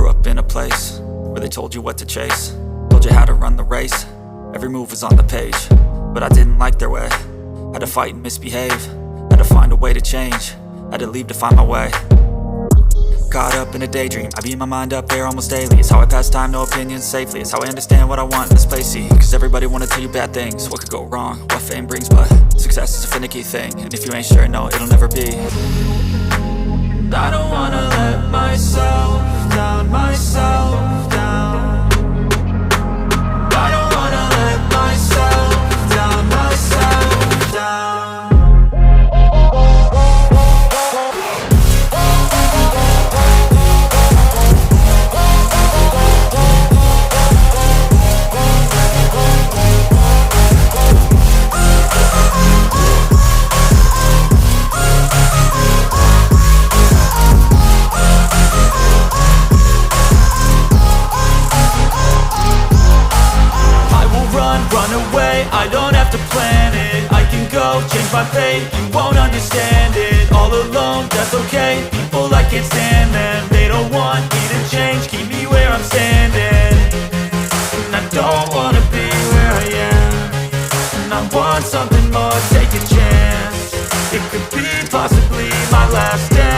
grew up in a place where they told you what to chase, told you how to run the race. Every move was on the page, but I didn't like their way. Had to fight and misbehave, had to find a way to change, had to leave to find my way. Caught up in a daydream, I beat my mind up there almost daily. It's how I pass time, no opinions safely. It's how I understand what I want in this place, see. Cause everybody wanna tell you bad things, what could go wrong, what fame brings. But success is a finicky thing, and if you ain't sure, no, it'll never be. I don't wanna let myself down, myself down. I don't wanna let myself down, myself down. Run away, I don't have to plan it. I can go, change my fate, you won't understand it. All alone, that's okay, people I can't stand them. They don't want me to change, keep me where I'm standing. And I don't wanna be where I am, and I want something more, take a chance. It could be possibly my last day.